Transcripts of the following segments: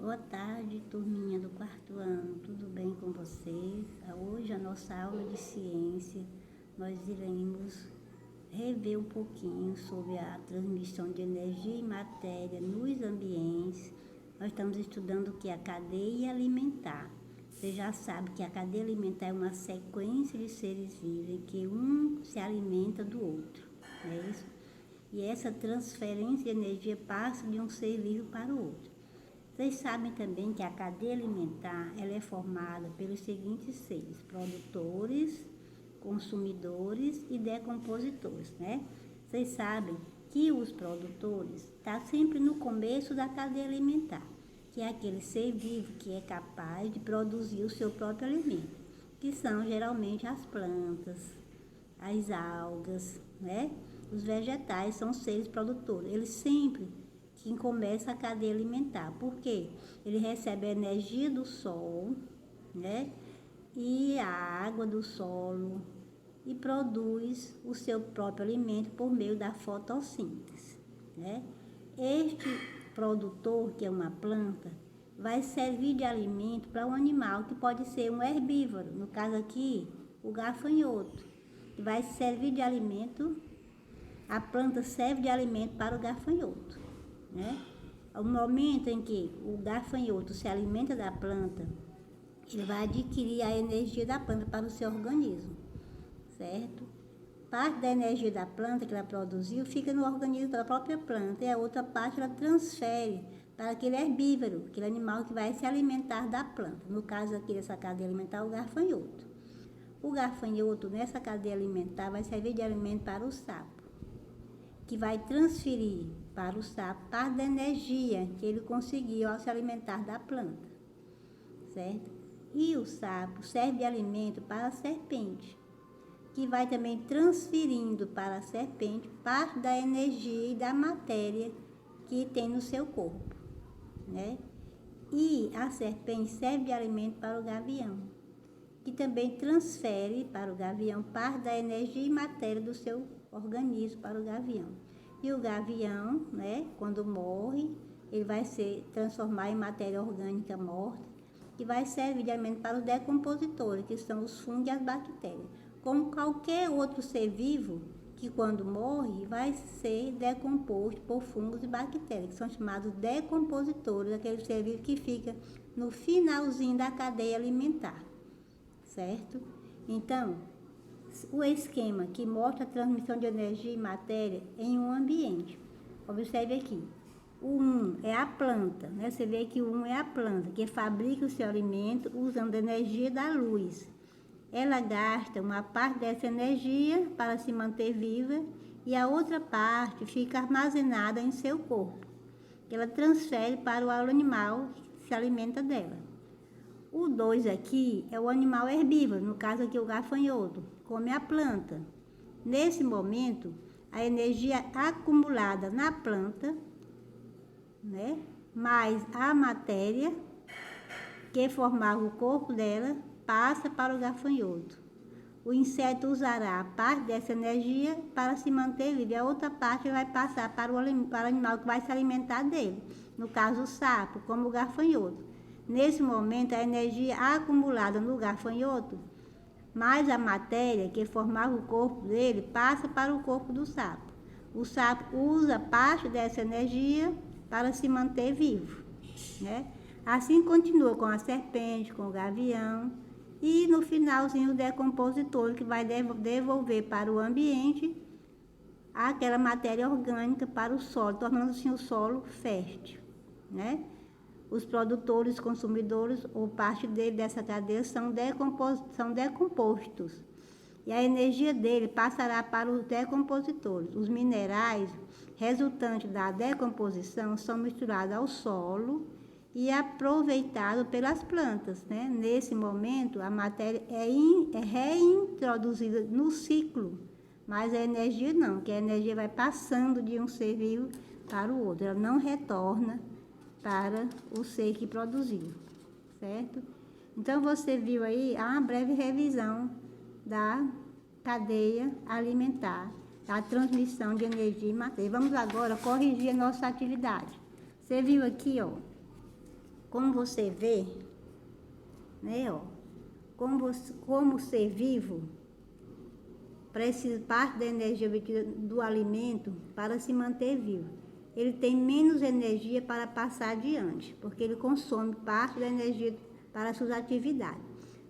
Boa tarde, turminha do quarto ano, tudo bem com vocês? Hoje a nossa aula de ciência, nós iremos rever um pouquinho sobre a transmissão de energia e matéria nos ambientes. Nós estamos estudando o que é a cadeia alimentar. Você já sabe que a cadeia alimentar é uma sequência de seres vivos em que um se alimenta do outro, não é isso? E essa transferência de energia passa de um ser vivo para o outro. Vocês sabem também que a cadeia alimentar ela é formada pelos seguintes seres: produtores, consumidores e decompositores, né? Vocês sabem que os produtores estão sempre no começo da cadeia alimentar, que é aquele ser vivo que é capaz de produzir o seu próprio alimento, que são geralmente as plantas, as algas, né? Os vegetais são seres produtores. Eles sempre quem começa a cadeia alimentar. Por quê? Ele recebe a energia do sol, né? E a água do solo e produz o seu próprio alimento por meio da fotossíntese, né? Este produtor, que é uma planta, vai servir de alimento para um animal que pode ser um herbívoro, no caso aqui, o gafanhoto, que vai servir de alimento. A planta serve de alimento para o gafanhoto, né? Ao momento em que o gafanhoto se alimenta da planta, ele vai adquirir a energia da planta para o seu organismo, certo? Parte da energia da planta que ela produziu fica no organismo da própria planta e a outra parte ela transfere para aquele herbívoro, aquele animal que vai se alimentar da planta. No caso aqui dessa cadeia alimentar, o gafanhoto. O gafanhoto, nessa cadeia alimentar, vai servir de alimento para o sapo, que vai transferir para o sapo parte da energia que ele conseguiu ao se alimentar da planta, certo? E o sapo serve de alimento para a serpente, que vai também transferindo para a serpente parte da energia e da matéria que tem no seu corpo, né? E a serpente serve de alimento para o gavião, que também transfere para o gavião parte da energia e matéria do seu organismo para o gavião. E o gavião, né, quando morre, ele vai se transformar em matéria orgânica morta, que vai servir de alimento para os decompositores, que são os fungos e as bactérias. Como qualquer outro ser vivo, que quando morre, vai ser decomposto por fungos e bactérias, que são chamados decompositores, aquele ser vivo que fica no finalzinho da cadeia alimentar, certo? Então, o esquema que mostra a transmissão de energia e matéria em um ambiente. Observe aqui. O 1 é a planta, né? Você vê que o 1 é a planta, que fabrica o seu alimento usando a energia da luz. Ela gasta uma parte dessa energia para se manter viva e a outra parte fica armazenada em seu corpo. Ela transfere para o animal que se alimenta dela. O 2 aqui é o animal herbívoro, no caso aqui o gafanhoto, come a planta. Nesse momento, a energia acumulada na planta, né, mais a matéria que formava o corpo dela, passa para o gafanhoto. O inseto usará parte dessa energia para se manter vivo, e a outra parte vai passar para o animal que vai se alimentar dele, no caso o sapo, como o gafanhoto. Nesse momento, a energia acumulada no gafanhoto, mais a matéria que formava o corpo dele, passa para o corpo do sapo. O sapo usa parte dessa energia para se manter vivo, né? Assim continua com a serpente, com o gavião e no finalzinho o decompositor, que vai devolver para o ambiente aquela matéria orgânica para o solo, tornando assim o solo fértil, né? Os produtores, consumidores, ou parte dele dessa cadeia, são decompostos. E a energia dele passará para os decompositores. Os minerais resultantes da decomposição são misturados ao solo e aproveitados pelas plantas, né? Nesse momento, a matéria é reintroduzida no ciclo, mas a energia não, que a energia vai passando de um ser vivo para o outro, ela não retorna para o ser que produziu, certo? Então, você viu aí uma breve revisão da cadeia alimentar, da transmissão de energia e matéria. Vamos agora corrigir a nossa atividade. Você viu aqui, ó, Como você vê, né, ó, como ser vivo precisa parte da energia obtida do alimento para se manter vivo. Ele tem menos energia para passar adiante, porque ele consome parte da energia para suas atividades.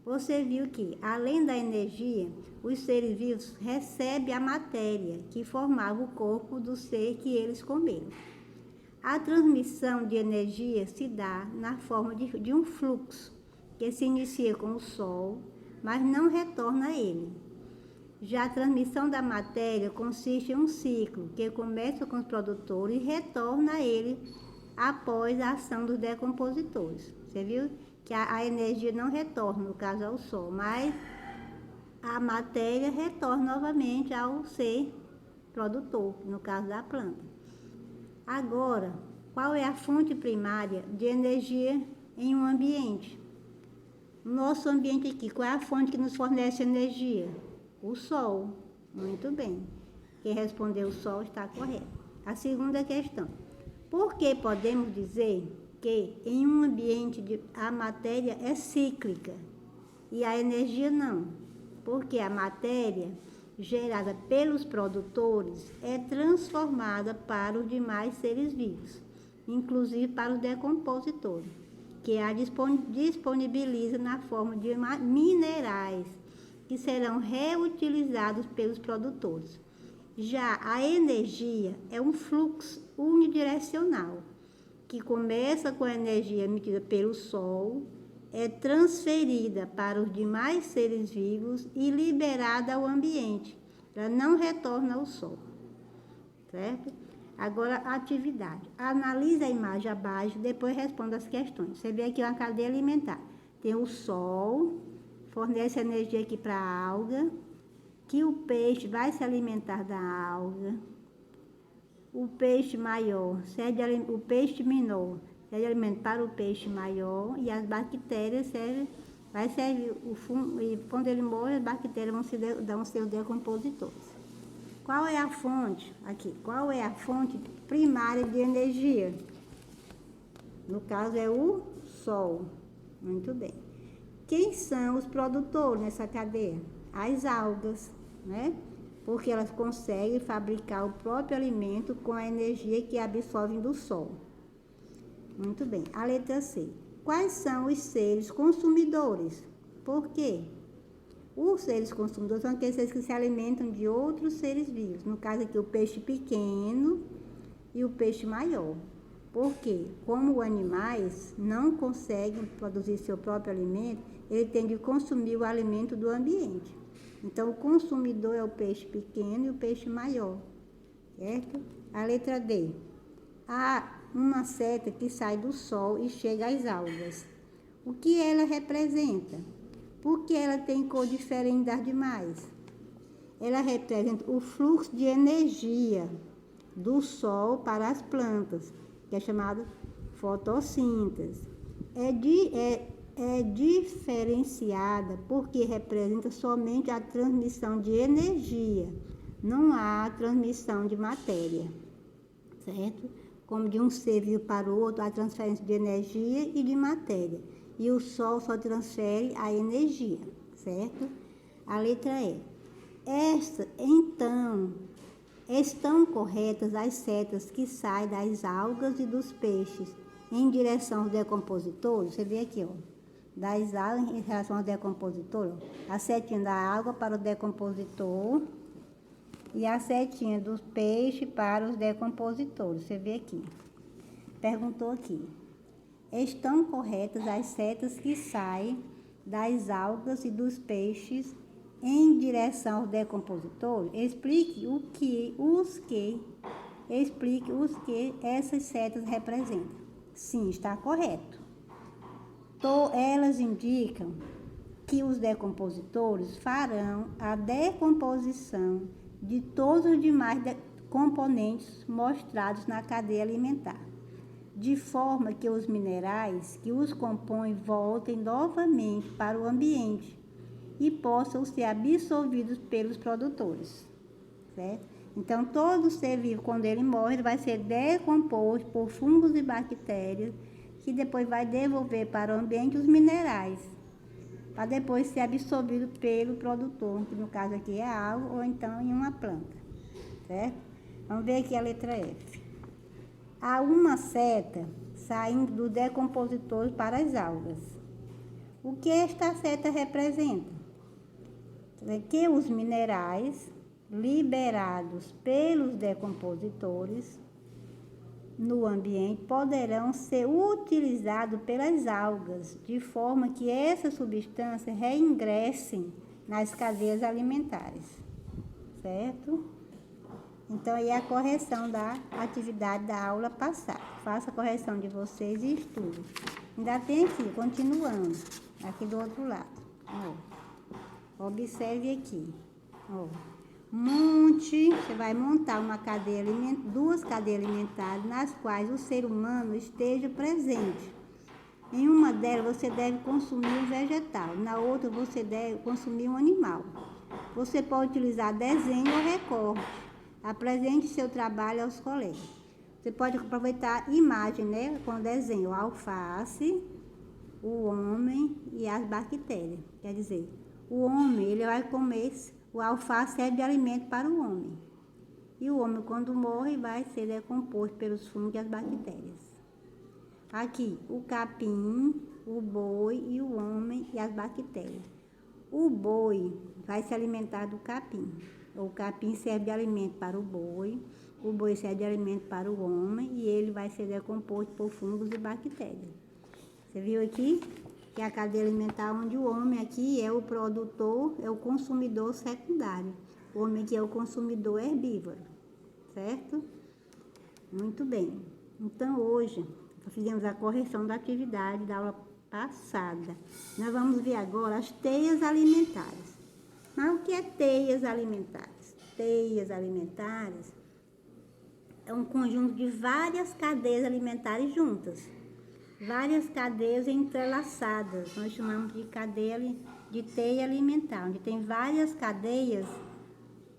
Você viu que, além da energia, os seres vivos recebem a matéria que formava o corpo do ser que eles comeram. A transmissão de energia se dá na forma de um fluxo, que se inicia com o Sol, mas não retorna a ele. Já a transmissão da matéria consiste em um ciclo, que começa com os produtores e retorna a ele após a ação dos decompositores. Você viu que a energia não retorna, no caso ao Sol, mas a matéria retorna novamente ao ser produtor, no caso da planta. Agora, qual é a fonte primária de energia em um ambiente? Nosso ambiente aqui, qual é a fonte que nos fornece energia? O Sol. Muito bem. Quem respondeu o Sol está correto. A segunda questão. Por que podemos dizer que em um ambiente a matéria é cíclica e a energia não? Porque a matéria gerada pelos produtores é transformada para os demais seres vivos, inclusive para os decompositores, que a disponibiliza na forma de minerais, que serão reutilizados pelos produtores. Já a energia é um fluxo unidirecional, que começa com a energia emitida pelo Sol, é transferida para os demais seres vivos e liberada ao ambiente. Ela não retorna ao Sol, certo? Agora, a atividade. Analise a imagem abaixo, depois responda as questões. Você vê aqui uma cadeia alimentar. Tem o Sol, fornece energia aqui para a alga, que o peixe vai se alimentar da alga. O peixe maior, o peixe menor, serve de alimento para o peixe maior, e as bactérias vai servir o fundo, e quando ele morre, as bactérias vão ser os decompositores. Qual é a fonte? Aqui, qual é a fonte primária de energia? No caso é o Sol. Muito bem. Quem são os produtores nessa cadeia? As algas, né? Porque elas conseguem fabricar o próprio alimento com a energia que absorvem do Sol. Muito bem. A letra C. Quais são os seres consumidores? Por quê? Os seres consumidores são aqueles seres que se alimentam de outros seres vivos. No caso aqui, o peixe pequeno e o peixe maior. Por quê? Como os animais não conseguem produzir seu próprio alimento, ele tem de consumir o alimento do ambiente. Então, o consumidor é o peixe pequeno e o peixe maior, certo? A letra D. Há uma seta que sai do Sol e chega às algas. O que ela representa? Por que ela tem cor diferente das demais? Ela representa o fluxo de energia do Sol para as plantas, que é chamado fotossíntese. É diferenciada porque representa somente a transmissão de energia, não há transmissão de matéria, certo? Como de um ser vivo para o outro, há transferência de energia e de matéria. E o Sol só transfere a energia, certo? A letra E. Então, estão corretas as setas que saem das algas e dos peixes em direção aos decompositores? Você vê aqui, ó, das algas em relação aos decompositores, ó, a setinha da água para o decompositor e a setinha dos peixes para os decompositores. Você vê aqui. Perguntou aqui. Estão corretas as setas que saem das algas e dos peixes em direção aos decompositores? Explique os que essas setas representam. Sim, está correto. Elas indicam que os decompositores farão a decomposição de todos os demais componentes mostrados na cadeia alimentar, de forma que os minerais que os compõem voltem novamente para o ambiente e possam ser absorvidos pelos produtores, certo? Então, todo ser vivo, quando ele morre, ele vai ser decomposto por fungos e bactérias que depois vai devolver para o ambiente os minerais, para depois ser absorvido pelo produtor, que no caso aqui é a água ou então em uma planta, certo? Vamos ver aqui a letra F. Há uma seta saindo do decompositor para as algas. O que esta seta representa? Que os minerais liberados pelos decompositores no ambiente poderão ser utilizados pelas algas, de forma que essas substâncias reingressem nas cadeias alimentares, certo? Então, aí é a correção da atividade da aula passada. Faça a correção de vocês e estude. Ainda tem aqui, continuando, aqui do outro lado. Ó. Observe aqui. Ó. Monte, você vai montar uma cadeia duas cadeias alimentares nas quais o ser humano esteja presente. Em uma delas você deve consumir um vegetal, na outra você deve consumir um animal. Você pode utilizar desenho ou recorte. Apresente seu trabalho aos colegas. Você pode aproveitar imagem, né, com desenho, a alface, o homem e as bactérias. Quer dizer, o homem, ele vai comer. O alface serve de alimento para o homem. E o homem, quando morre, vai ser decomposto pelos fungos e as bactérias. Aqui, o capim, o boi e o homem e as bactérias. O boi vai se alimentar do capim. O capim serve de alimento para o boi serve de alimento para o homem e ele vai ser decomposto por fungos e bactérias. Você viu aqui? Que é a cadeia alimentar onde o homem aqui é o produtor, é o consumidor secundário. O homem aqui é o consumidor herbívoro, certo? Muito bem. Então, hoje, fizemos a correção da atividade da aula passada. Nós vamos ver agora as teias alimentares. Mas o que é teias alimentares? Teias alimentares é um conjunto de várias cadeias alimentares juntas. Várias cadeias entrelaçadas, nós chamamos de de teia alimentar, onde tem várias cadeias,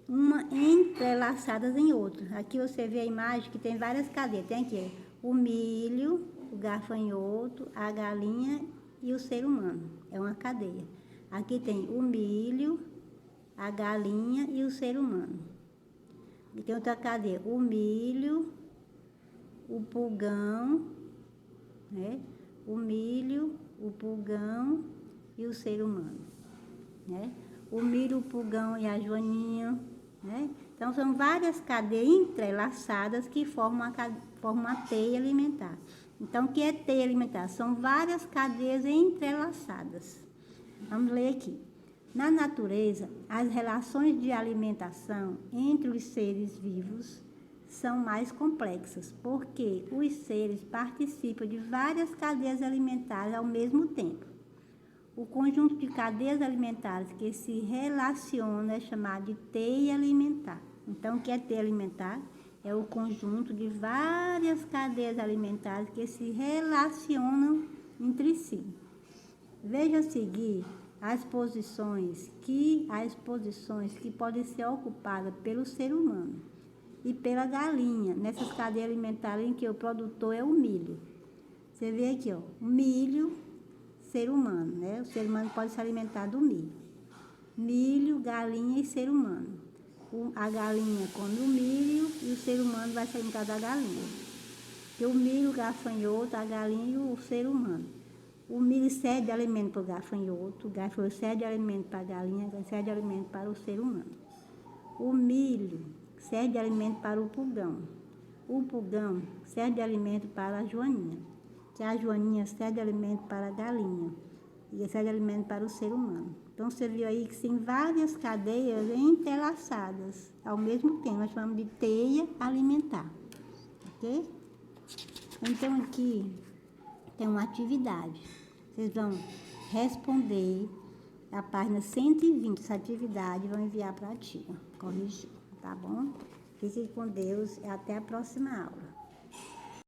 uma entrelaçadas em outra. Aqui você vê a imagem que tem várias cadeias, tem aqui o milho, o gafanhoto, a galinha e o ser humano, é uma cadeia. Aqui tem o milho, a galinha e o ser humano. E tem outra cadeia, o milho, o pulgão, né? O milho, o pulgão e o ser humano, né? O milho, o pulgão e a joaninha, né? Então, são várias cadeias entrelaçadas que formam uma teia alimentar. Então, o que é teia alimentar? São várias cadeias entrelaçadas. Vamos ler aqui. Na natureza, as relações de alimentação entre os seres vivos são mais complexas, porque os seres participam de várias cadeias alimentares ao mesmo tempo. O conjunto de cadeias alimentares que se relacionam é chamado de teia alimentar. Então, o que é teia alimentar? É o conjunto de várias cadeias alimentares que se relacionam entre si. Veja a seguir as posições que podem ser ocupadas pelo ser humano e pela galinha, nessas cadeias alimentares em que o produtor é o milho. Você vê aqui, ó, milho, ser humano, né? O ser humano pode se alimentar do milho. Milho, galinha e ser humano. A galinha come o milho e o ser humano vai se alimentar da galinha. E o milho, o gafanhoto, a galinha e o ser humano. O milho serve de alimento para o gafanhoto serve de alimento para a galinha, serve de alimento para o ser humano. O milho serve de alimento para o pulgão. O pulgão serve de alimento para a joaninha. Que a joaninha serve de alimento para a galinha. E serve de alimento para o ser humano. Então, você viu aí que tem várias cadeias entrelaçadas ao mesmo tempo. Nós chamamos de teia alimentar. Ok? Então, aqui tem uma atividade. Vocês vão responder a página 120, essa atividade, vão enviar para a tia, corrigir, tá bom? Fiquem com Deus e até a próxima aula.